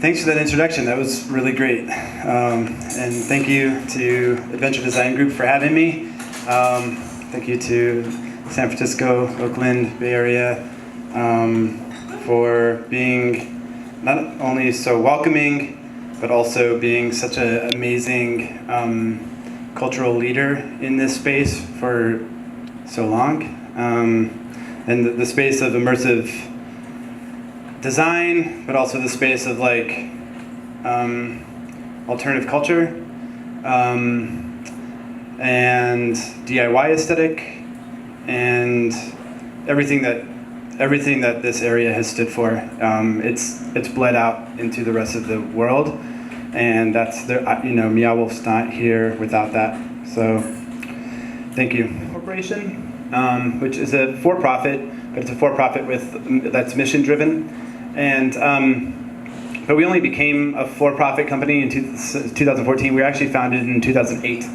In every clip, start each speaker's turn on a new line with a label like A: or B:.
A: Thanks for that introduction. That was really great. And thank you to Adventure Design Group for having me. Thank you to San Francisco, Oakland, Bay Area for being not only so welcoming, but also being such an amazing cultural leader in this space for so long. And the space of immersive design, but also the space of like alternative culture and DIY aesthetic and everything that this area has stood for. It's bled out into the rest of the world, and that's Meow Wolf's not here without that. So thank you. Corporation, which is a for-profit, but it's a for-profit that's mission-driven. And but we only became a for-profit company in 2014. We were actually founded in 2008.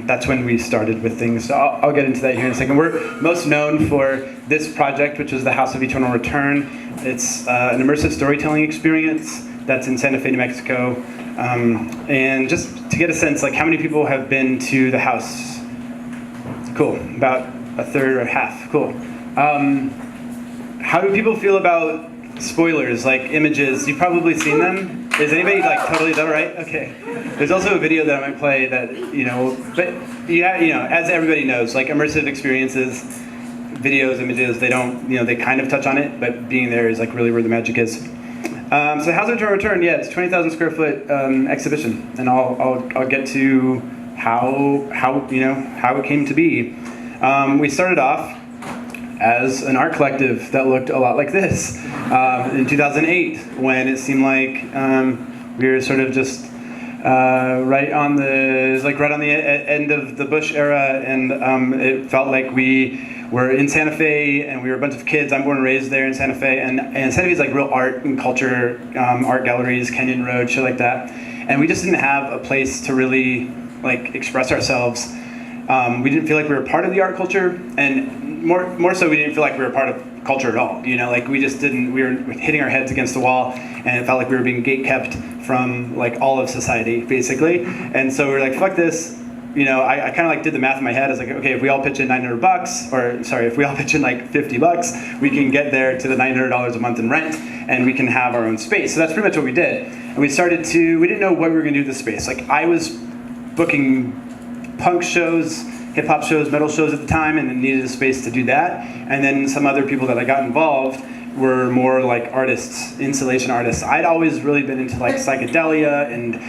A: That's when we started with things. So I'll get into that here in a second. We're most known for this project, which is the House of Eternal Return. It's an immersive storytelling experience that's in Santa Fe, New Mexico. And just to get a sense, like how many people have been to the house? Cool, about a third or half. Cool. How do people feel about spoilers, like images? You've probably seen them. Is anybody like totally, is that right? Okay. There's also a video that I might play that, but as everybody knows, like immersive experiences, videos, images, they don't, they kind of touch on it, but being there is like really where the magic is. So House of Eternal Return, yeah, it's a 20,000 square foot exhibition, and I'll get to how it came to be. We started off as an art collective that looked a lot like this in 2008, when it seemed like we were sort of just right on the end of the Bush era, and it felt like we were in Santa Fe, and we were a bunch of kids. I'm born and raised there in Santa Fe, and Santa Fe is like real art and culture, art galleries, Kenyon Road, shit like that, and we just didn't have a place to really like express ourselves. We didn't feel like we were part of the art culture, and more so we didn't feel like we were part of culture at all. Like we just didn't, we were hitting our heads against the wall, and it felt like we were being gatekept from like all of society, basically. And so we were like, fuck this. I kind of like did the math in my head. I was like, okay, if we all pitch in $900, or sorry, if we all pitch in like $50, we can get there to the $900 a month in rent, and we can have our own space. So that's pretty much what we did. And we didn't know what we were gonna do with the space. Like I was booking punk shows, hip hop shows, metal shows at the time, and then needed a space to do that. And then some other people that I got involved were more like artists, installation artists. I'd always really been into like psychedelia and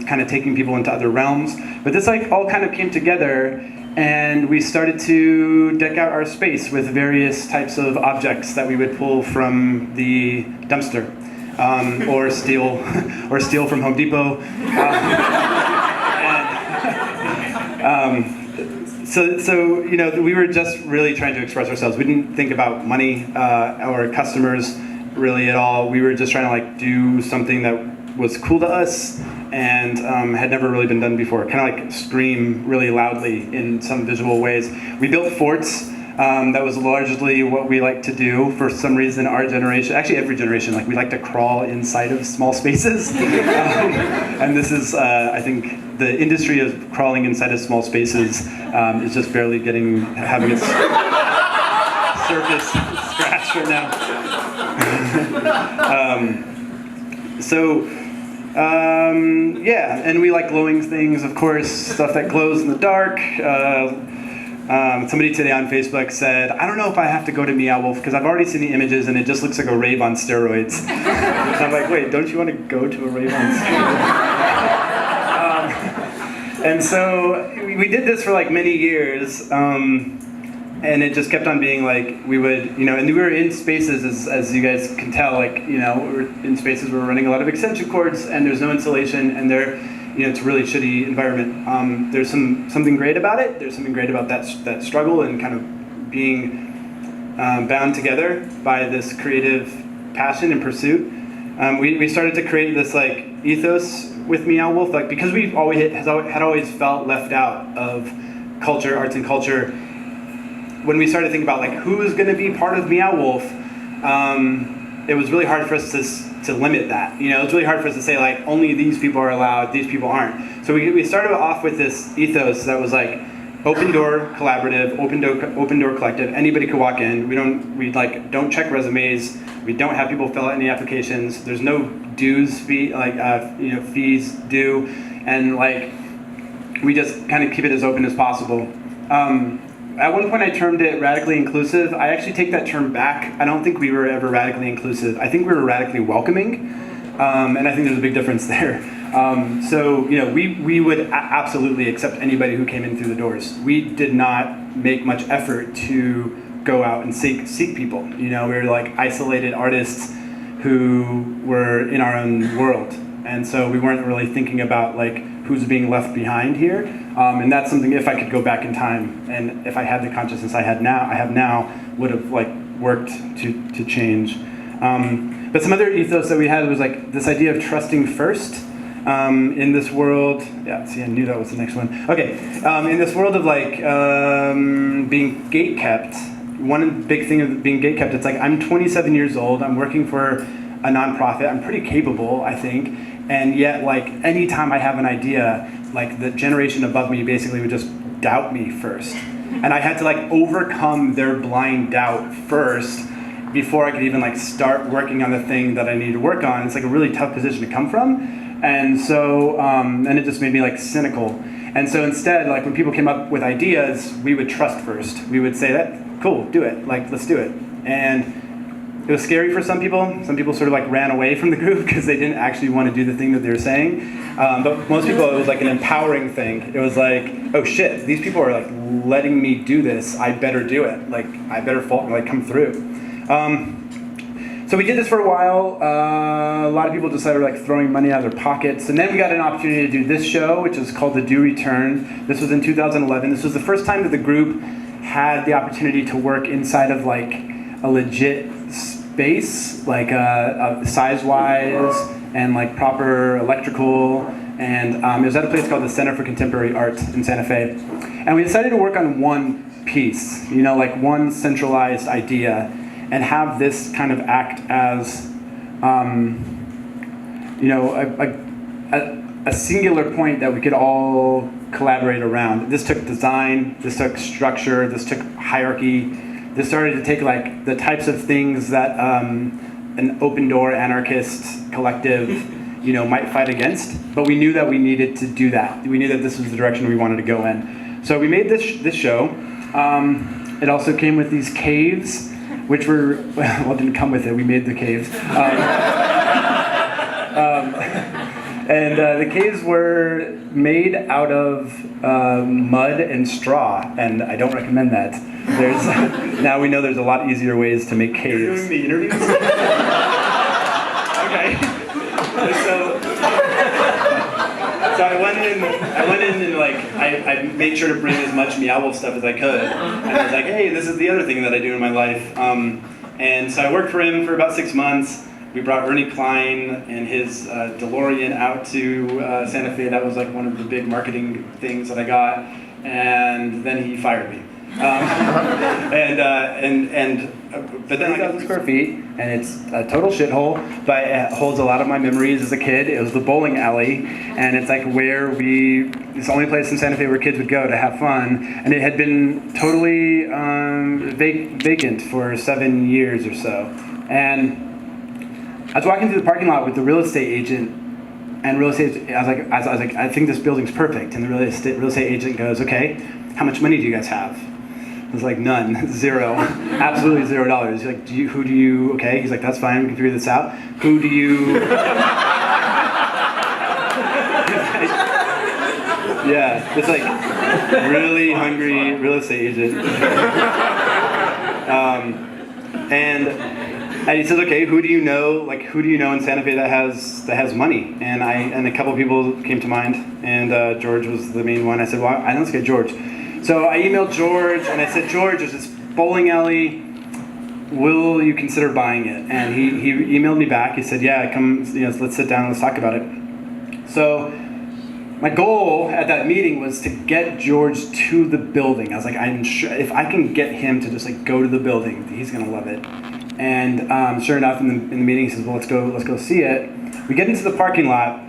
A: kind of taking people into other realms. But this like all kind of came together, and we started to deck out our space with various types of objects that we would pull from the dumpster, or steal from Home Depot. So we were just really trying to express ourselves. We didn't think about money or customers really at all. We were just trying to like do something that was cool to us and had never really been done before. Kind of like scream really loudly in some visual ways. We built forts. That was largely what we like to do. For some reason, our generation, actually every generation, like we like to crawl inside of small spaces. And this is, I think, the industry of crawling inside of small spaces is just barely having its surface scratched right now. Yeah, and we like glowing things, of course, stuff that glows in the dark. Somebody today on Facebook said, I don't know if I have to go to Meow Wolf because I've already seen the images and it just looks like a rave on steroids. And I'm like, wait, don't you want to go to a rave on steroids? And so we did this for like many years, and it just kept on being like, we would, and we were in spaces, as you guys can tell, like, we're in spaces where we're running a lot of extension cords and there's no insulation, and it's a really shitty environment. There's something great about it. There's something great about that struggle and kind of being bound together by this creative passion and pursuit. We started to create this like ethos with Meow Wolf, like because we've had always felt left out of culture, arts and culture. When we started thinking about like who's going to be part of Meow Wolf, it was really hard for us to limit that. You know, it's really hard for us to say like only these people are allowed, these people aren't. So we started off with this ethos that was like open door collaborative, open door collective. Anybody could walk in. We don't check resumes. We don't have people fill out any applications. There's no dues fee fees due, and like we just kind of keep it as open as possible. At one point I termed it radically inclusive. I actually take that term back. I don't think we were ever radically inclusive. I think we were radically welcoming, and I think there's a big difference there. So you know, we would absolutely accept anybody who came in through the doors. We did not make much effort to go out and seek people. You know, we were like isolated artists who were in our own world, and so we weren't really thinking about like who's being left behind here. And that's something, if I could go back in time, and if I had the consciousness I have now, would have like worked to change. But some other ethos that we had was like this idea of trusting first in this world. Yeah, see, I knew that was the next one. Okay, in this world of like being gatekept, one big thing of being gatekept, it's like I'm 27 years old, I'm working for a nonprofit, I'm pretty capable, I think, and yet like anytime I have an idea, like the generation above me basically would just doubt me first. And I had to like overcome their blind doubt first before I could even like start working on the thing that I needed to work on. It's like a really tough position to come from. And so, and it just made me like cynical. And so instead, like when people came up with ideas, we would trust first. We would say that, cool, do it, like let's do it. And it was scary for some people. Some people sort of like ran away from the group because they didn't actually want to do the thing that they were saying. But most people, it was like an empowering thing. It was like, oh shit, these people are like letting me do this. I better do it. Like I better come through. So we did this for a while. A lot of people decided like throwing money out of their pockets. And then we got an opportunity to do this show, which is called The Do Return. This was in 2011. This was the first time that the group had the opportunity to work inside of like a legit space, like size-wise and like proper electrical, and it was at a place called the Center for Contemporary Art in Santa Fe. And we decided to work on one piece, you know, like one centralized idea, and have this kind of act as, you know, a singular point that we could all collaborate around. This took design, this took structure, this took hierarchy. This started to take like the types of things that an open door anarchist collective, you know, might fight against. But we knew that we needed to do that. We knew that this was the direction we wanted to go in. So we made this show. It also came with these caves, which were, well, it didn't come with it. We made the caves. And the caves were made out of mud and straw, and I don't recommend that. Now we know there's a lot easier ways to make caves. You're doing the interviews? Okay. So I went in and like I made sure to bring as much Meow Wolf stuff as I could. And I was like, hey, this is the other thing that I do in my life. And so I worked for him for about 6 months. We brought Ernie Klein and his DeLorean out to Santa Fe. That was like one of the big marketing things that I got. And then he fired me. But then 3,000 square feet, and it's a total shithole, but it holds a lot of my memories as a kid. It was the bowling alley, and it's like it's the only place in Santa Fe where kids would go to have fun, and it had been totally vacant for 7 years or so. And I was walking through the parking lot with the real estate agent, and I was like, I think this building's perfect. And the real estate agent goes, okay, how much money do you guys have? I was like, none, zero, absolutely $0. He's like, okay. He's like, that's fine, we can figure this out. Who do you? Yeah, it's like really hungry real estate agent. And he says, okay, who do you know in Santa Fe that has money? And a couple of people came to mind, and George was the main one. I said, well, I know this guy, George. So I emailed George, and I said, George, there's this bowling alley. Will you consider buying it? And he emailed me back. He said, yeah, come, let's sit down and let's talk about it. So my goal at that meeting was to get George to the building. I was like, I'm sure if I can get him to just like go to the building, he's gonna love it. And sure enough, in the meeting, he says, well, let's go see it. We get into the parking lot,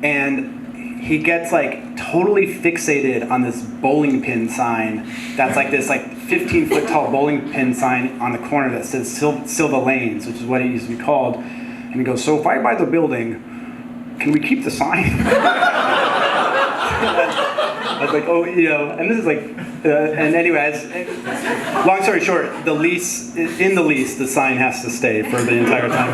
A: and he gets like totally fixated on this bowling pin sign that's like this like 15-foot tall bowling pin sign on the corner that says Silva Lanes, which is what it used to be called. And he goes, so if I buy the building, can we keep the sign? I was like, oh, and this is like, and anyways, long story short, in the lease, the sign has to stay for the entire time.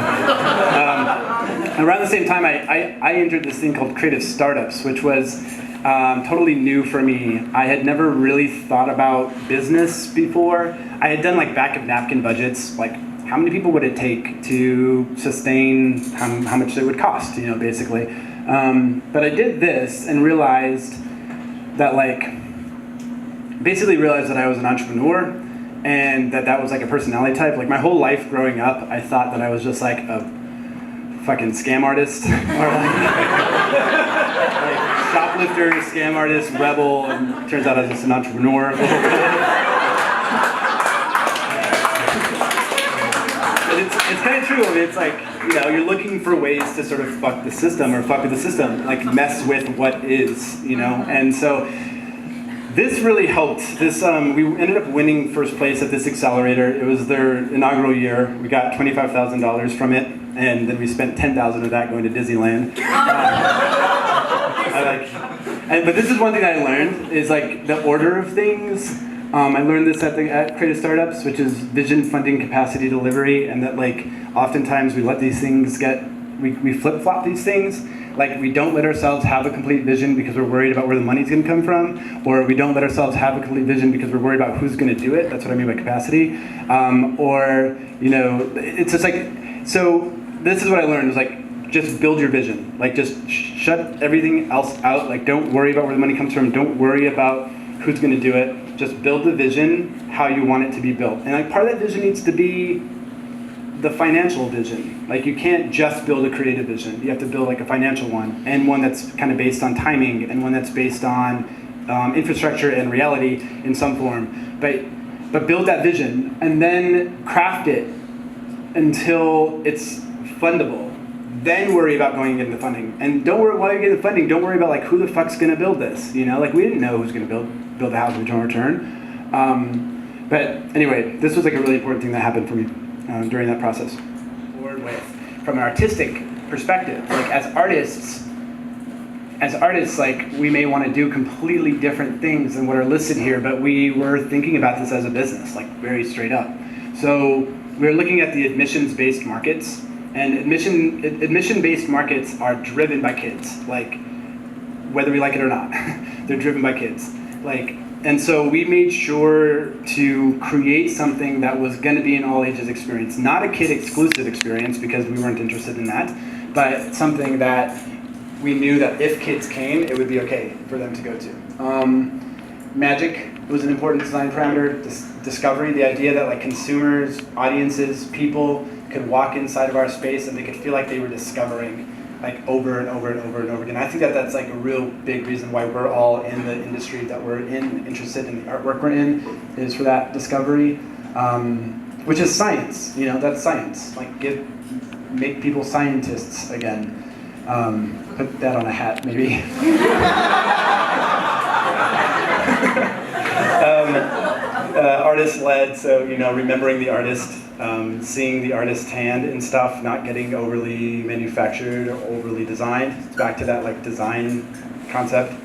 A: Around the same time, I entered this thing called creative startups, which was totally new for me. I had never really thought about business before. I had done like back of napkin budgets, like how many people would it take to sustain how much it would cost, basically. But I did this and realized that realized that I was an entrepreneur and that was like a personality type. Like my whole life growing up, I thought that I was just like a fucking scam artist or like shoplifter, scam artist, rebel, and turns out I was just an entrepreneur. It's kind of true. I mean, it's like, you're looking for ways to sort of fuck the system or fuck with the system, like mess with what is, And so this really helped. This we ended up winning first place at this accelerator. It was their inaugural year. We got $25,000 from it, and then we spent $10,000 of that going to Disneyland. But this is one thing I learned is like the order of things. I learned this at Creative Startups, which is vision, funding, capacity, delivery, and that like oftentimes we let these things we flip-flop these things. Like we don't let ourselves have a complete vision because we're worried about where the money's gonna come from, or we don't let ourselves have a complete vision because we're worried about who's gonna do it. That's what I mean by capacity. It's just like, so this is what I learned is like, just build your vision. Like just shut everything else out. Like don't worry about where the money comes from. Don't worry about who's gonna do it. Just build the vision how you want it to be built. And like part of that vision needs to be the financial vision. Like you can't just build a creative vision. You have to build like a financial one, and one that's kind of based on timing, and one that's based on infrastructure and reality in some form. But build that vision and then craft it until it's fundable. Then worry about going into funding. And don't worry while you get the funding. Don't worry about like who the fuck's gonna build this. Like we didn't know who's gonna build the house with return. But anyway, this was like a really important thing that happened for me during that process. From an artistic perspective, like as artists, like we may want to do completely different things than what are listed here, but we were thinking about this as a business, like very straight up. So we were looking at the admissions-based markets, and admission-based markets are driven by kids, like whether we like it or not. They're driven by kids. And so we made sure to create something that was going to be an all ages experience, not a kid exclusive experience because we weren't interested in that, but something that we knew that if kids came, it would be okay for them to go to. Magic was an important design parameter. Discovery, the idea that like consumers, audiences, people could walk inside of our space and they could feel like they were discovering like over and over and over and over again. I think that that's like a real big reason why we're all in the industry that we're in, interested in the artwork we're in, is for that discovery, which is science. That's science. Like make people scientists again. Put that on a hat, maybe. Artist-led, so remembering the artist, seeing the artist's hand in stuff, not getting overly manufactured or overly designed. It's back to that like design concept.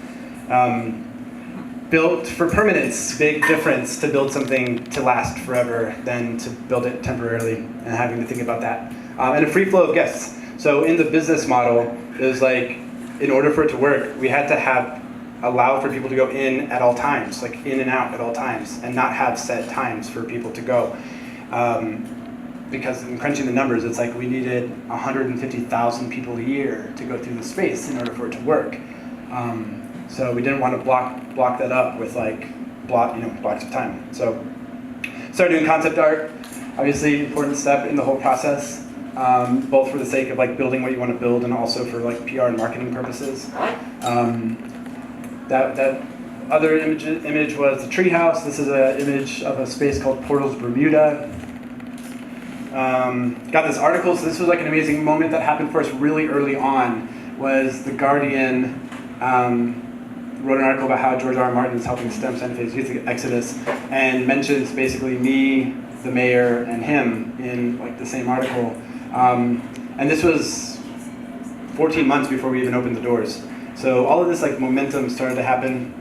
A: Built for permanence, big difference to build something to last forever than to build it temporarily and having to think about that. And a free flow of guests. So in the business model, it was like, in order for it to work, we had to allow for people to go in at all times, like in and out at all times, and not have set times for people to go. Because in crunching the numbers, it's like we needed 150,000 people a year to go through the space in order for it to work. So we didn't want to block that up with like blocks of time. So started doing concept art, obviously important step in the whole process, both for the sake of like building what you want to build and also for like PR and marketing purposes. That other image was the treehouse. This is an image of a space called Portals Bermuda. got this article. So this was like an amazing moment that happened for us really early on. Was The Guardian wrote an article about how George R. R. Martin is helping stem Santa Fe's youth exodus, and mentions basically me, the mayor, and him in like the same article. And this was 14 months before we even opened the doors. So all of this like momentum started to happen.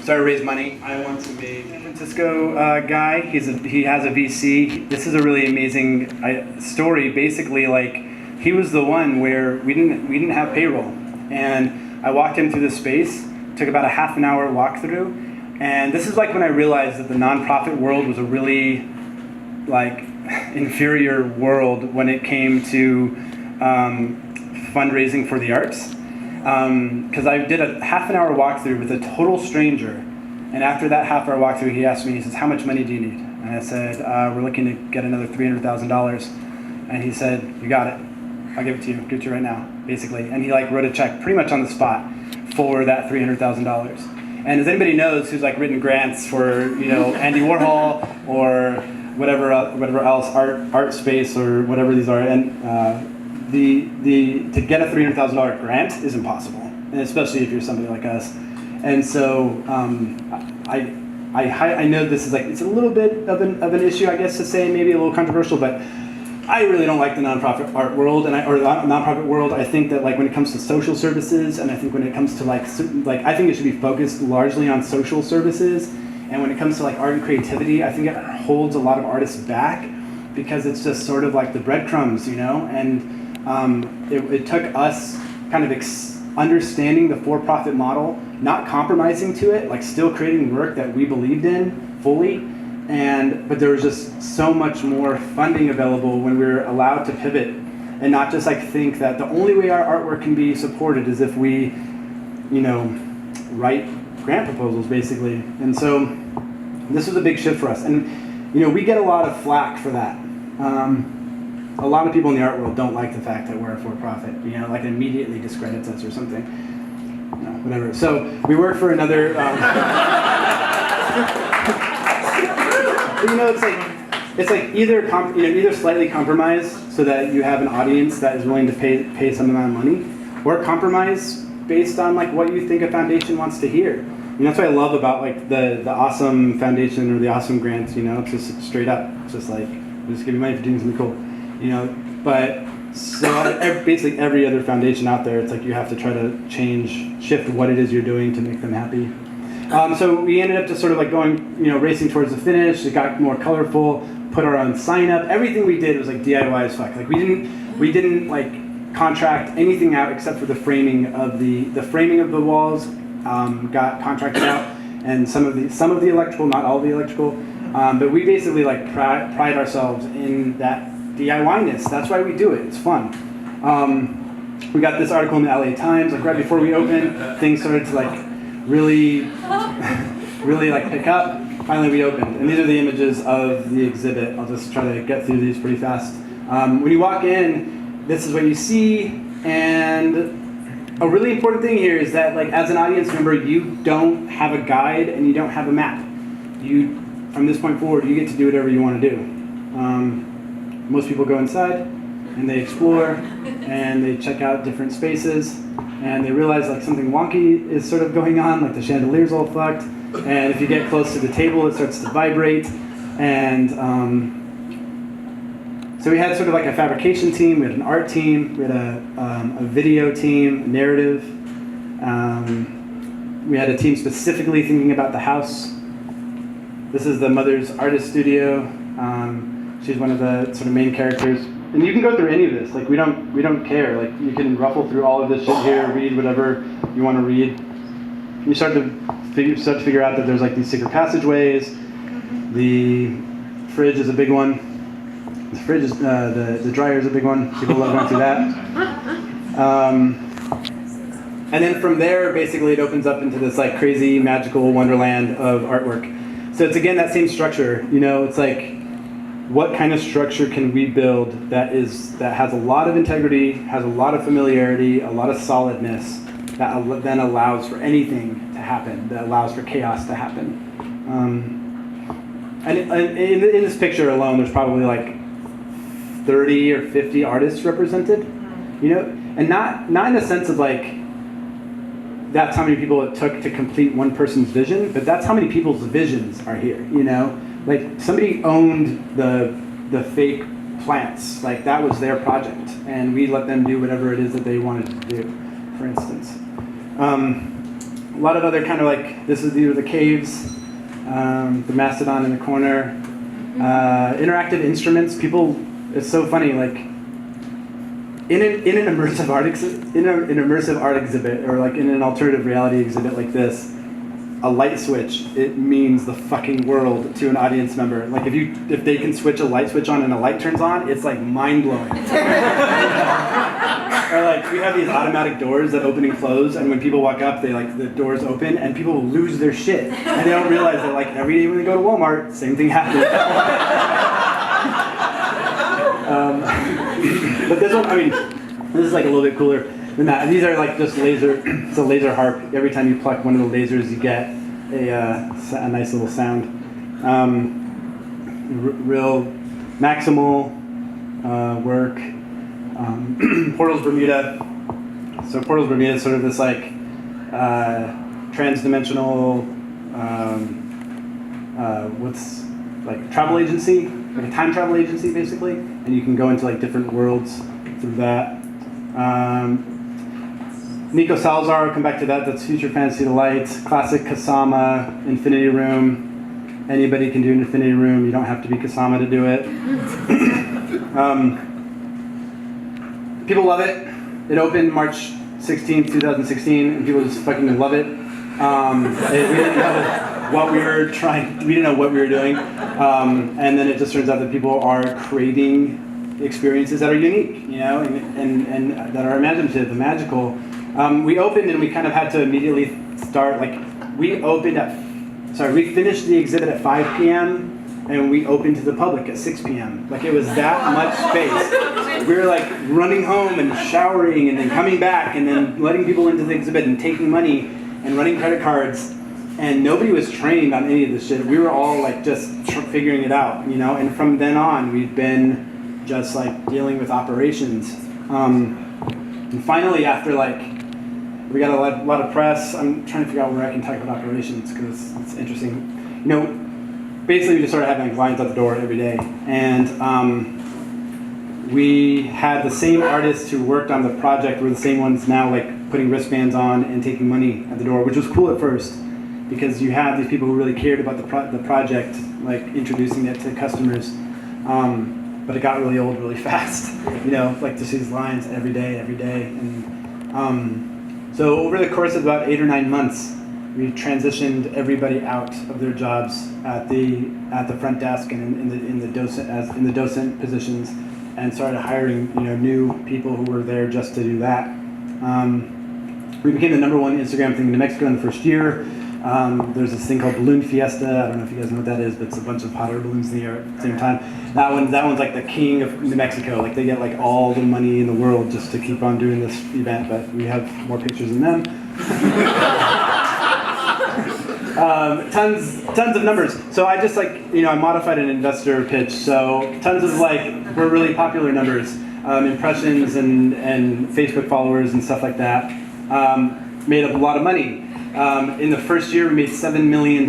A: Started to raise money. I want to be a San Francisco guy. He has a VC. This is a really amazing story. Basically, like he was the one where we didn't have payroll, and I walked him through the space. Took about a half an hour walkthrough, and this is like when I realized that the nonprofit world was a really like inferior world when it came to fundraising for the arts. Because I did a half an hour walkthrough with a total stranger, and after that half hour walkthrough, he asked me, he says, "How much money do you need?" And I said, "We're looking to get another $300,000." And he said, "You got it. I'll give it to you. Give it to you right now," basically. And he like wrote a check pretty much on the spot for that $300,000. And as anybody knows who's like written grants for Andy Warhol or whatever else art space or whatever these are, and to get a $300,000 grant is impossible, and especially if you're somebody like us. And so I know this is like it's a little bit of an issue, I guess to say, maybe a little controversial, but I really don't like the nonprofit art world or the nonprofit world. I think that like when it comes to social services, and I think when it comes to like I think it should be focused largely on social services. And when it comes to like art and creativity, I think it holds a lot of artists back because it's just sort of like the breadcrumbs, And it took us kind of understanding the for-profit model, not compromising to it, like still creating work that we believed in fully. But there was just so much more funding available when we were allowed to pivot and not just like think that the only way our artwork can be supported is if we, write grant proposals basically. And so this was a big shift for us. And, we get a lot of flack for that. A lot of people in the art world don't like the fact that we're a for-profit, like it immediately discredits us or something. Whatever. So we work for another, it's like either slightly compromise so that you have an audience that is willing to pay some amount of money, or compromise based on like what you think a foundation wants to hear. That's what I love about like the awesome foundation or the awesome grants. It's just straight up. It's just like we'll just give you money for doing something cool. But so basically every other foundation out there, it's like you have to try to shift what it is you're doing to make them happy. So we ended up just sort of like going, racing towards the finish. It got more colorful. Put our own sign up. Everything we did was like DIY as fuck. Like we didn't like contract anything out except for the framing of the walls. Got contracted out, and some of the electrical, not all the electrical. But we basically like pride ourselves in that DIY-ness. That's why we do it. It's fun. We got this article in the LA Times. Like right before we opened, things started to like really like pick up. Finally we opened, and these are the images of the exhibit. I'll just try to get through these pretty fast. When you walk in, this is what you see, and a really important thing here is that like as an audience member, you don't have a guide and you don't have a map. From this point forward, you get to do whatever you want to do. Most people go inside and they explore and they check out different spaces, and they realize like something wonky is sort of going on, like the chandelier's all fucked, and if you get close to the table it starts to vibrate. And so we had sort of like a fabrication team, we had an art team, we had a video team, narrative. We had a team specifically thinking about the house. This is the mother's artist studio. She's one of the sort of main characters. And you can go through any of this. Like we don't care. Like you can ruffle through all of this shit here, read whatever you want to read. You start to figure out that there's like these secret passageways. The fridge is a big one. The fridge is the dryer is a big one. People love going through that. And then from there, basically, it opens up into this like crazy magical wonderland of artwork. So it's again that same structure. It's like, what kind of structure can we build that has a lot of integrity, has a lot of familiarity, a lot of solidness, that then allows for anything to happen, that allows for chaos to happen. And in this picture alone, there's probably like 30 or 50 artists represented, you know, and not in a sense of like, that's how many people it took to complete one person's vision, but that's how many people's visions are here, you know? Like, somebody owned the fake plants, like that was their project, and we let them do whatever it is that they wanted to do, for instance. A lot of other kind of like, these are the caves, the mastodon in the corner, interactive instruments. People, it's so funny, like, in an immersive art exhibit, or like in an alternative reality exhibit like this, a light switch, it means the fucking world to an audience member. Like if they can switch a light switch on and a light turns on, it's like mind blowing. Or like we have these automatic doors that open and close, and when people walk up, the doors open, and people will lose their shit, and they don't realize that like every day when they go to Walmart, same thing happens. But this one, I mean, this is like a little bit cooler than that. And these are like just laser. It's a laser harp. Every time you pluck one of the lasers, you get a nice little sound. Real maximal work. Portals Bermuda. So Portals Bermuda is sort of this like trans-dimensional, what's like travel agency, like a time travel agency basically, and you can go into like different worlds through that. Nico Salazar, I'll come back to that. That's Future Fantasy Delight. Classic Kasama, Infinity Room. Anybody can do an Infinity Room. You don't have to be Kasama to do it. People love it. It opened March 16th, 2016, and people just fucking love it. We didn't know what we were trying. We didn't know what we were doing, and then it just turns out that people are creating experiences that are unique, you know, and that are imaginative and magical. We opened and we kind of had to immediately start, like, we finished the exhibit at 5 p.m. and we opened to the public at 6 p.m. Like, it was that much space. We were like running home and showering and then coming back and then letting people into the exhibit and taking money and running credit cards, and nobody was trained on any of this shit. We were all like just figuring it out, you know, and from then on we've been just like dealing with operations. And finally, after like, we got a lot of press. I'm trying to figure out where I can talk about operations because it's interesting. You know, basically we just started having lines at the door every day. And we had the same artists who worked on the project were the same ones now like putting wristbands on and taking money at the door, which was cool at first because you had these people who really cared about the project, like introducing it to customers. But it got really old really fast, you know, like to see these lines every day. And so over the course of about 8 or 9 months, we transitioned everybody out of their jobs at the front desk and in the docent positions, and started hiring, you know, new people who were there just to do that. We became the #1 Instagram thing in New Mexico in the first year. There's this thing called Balloon Fiesta. I don't know if you guys know what that is, but it's a bunch of hot air balloons in the air at the same time. That one's like the king of New Mexico. Like they get like all the money in the world just to keep on doing this event, but we have more pictures than them. Tons of numbers. So I just like, you know, I modified an investor pitch. So tons of like, we're really popular numbers, impressions and Facebook followers and stuff like that. Made up a lot of money. In the first year, we made $7 million.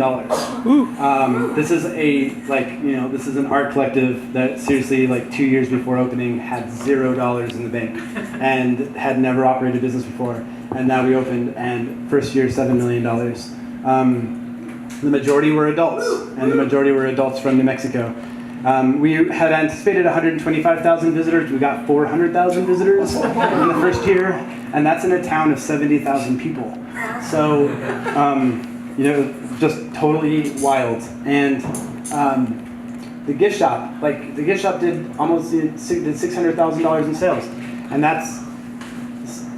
A: This is this is an art collective that seriously, like 2 years before opening, had $0 in the bank and had never operated a business before. And now we opened, and first year, $7 million. The majority were adults, and the majority were adults from New Mexico. We had anticipated 125,000 visitors. We got 400,000 visitors in the first year, and that's in a town of 70,000 people. So, you know, just totally wild. And the gift shop did $600,000 in sales, and that's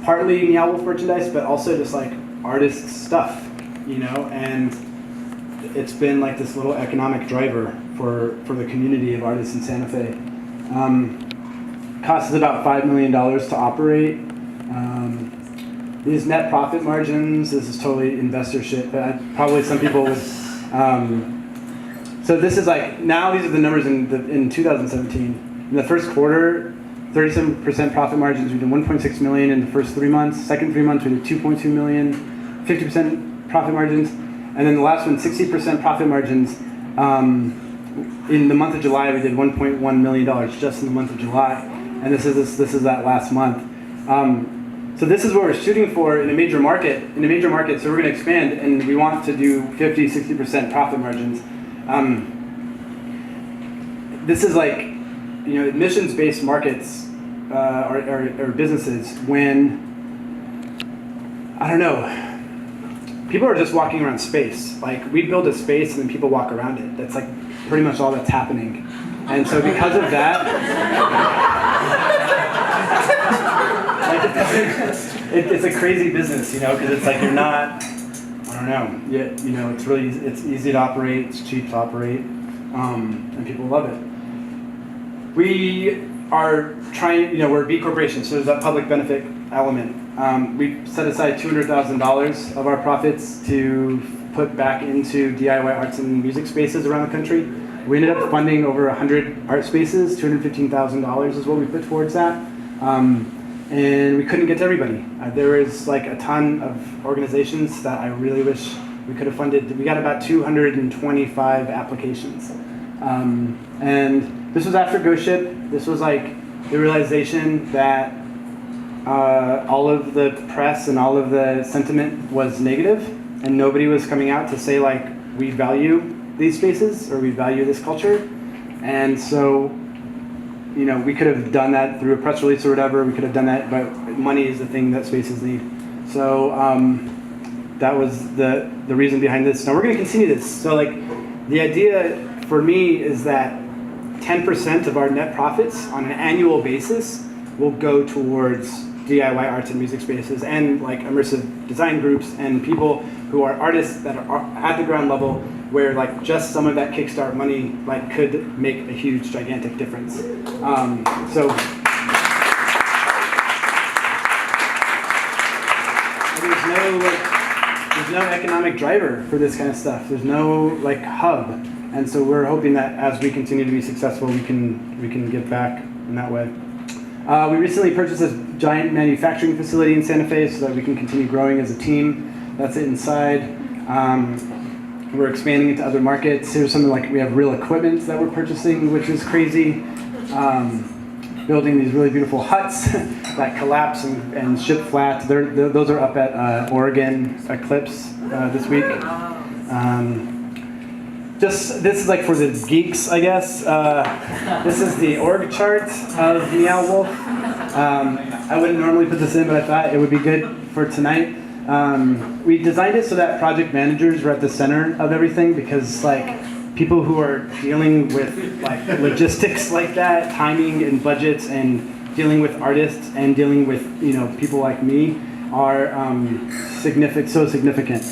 A: partly Meow Wolf merchandise, but also just like artist stuff, you know. And it's been like this little economic driver for the community of artists in Santa Fe. Costs us about $5 million to operate. These net profit margins, this is totally investor shit, but probably some people would. So this is like, now these are the numbers in 2017. In the first quarter, 37% profit margins. We did 1.6 million in the first 3 months. Second 3 months, we did 2.2 million, 50% profit margins. And then the last one, 60% profit margins. In the month of July, we did $1.1 million just in the month of July. And this is that last month. So this is what we're shooting for in a major market. So we're going to expand, and we want to do 50, 60% profit margins. This is like, admissions-based markets or businesses when, I don't know, people are just walking around space. Like, we build a space and then people walk around it. That's like pretty much all that's happening. And so because of that, it's a crazy business, because it's like you're not, I don't know, it's easy to operate, it's cheap to operate, and people love it. We are trying, we're a B corporation, so there's that public benefit element. We set aside $200,000 of our profits to put back into DIY arts and music spaces around the country. We ended up funding over 100 art spaces. $215,000 is what we put towards that. And we couldn't get to everybody. There was like a ton of organizations that I really wish we could have funded. We got about 225 applications. And this was after Ghost Ship. This was like the realization that all of the press and all of the sentiment was negative, and nobody was coming out to say like, we value these spaces or we value this culture. And so, we could have done that through a press release or whatever. We could have done that, but money is the thing that spaces need. So that was the reason behind this. Now we're going to continue this. So like, the idea for me is that 10% of our net profits on an annual basis will go towards DIY arts and music spaces and like immersive design groups and people who are artists that are at the ground level, where like just some of that Kickstart money like could make a huge, gigantic difference. So there's no economic driver for this kind of stuff. There's no like hub, and so we're hoping that as we continue to be successful, we can give back in that way. We recently purchased this giant manufacturing facility in Santa Fe so that we can continue growing as a team. That's it inside. We're expanding into other markets. Here's something like we have real equipment that we're purchasing, which is crazy. Building these really beautiful huts that collapse and ship flat. Those are up at Oregon Eclipse this week. This is like for the geeks, I guess. This is the org chart of Meow Wolf. I wouldn't normally put this in, but I thought it would be good for tonight. We designed it so that project managers were at the center of everything, because like people who are dealing with like logistics like that, timing and budgets, and dealing with artists and dealing with people like me are so significant.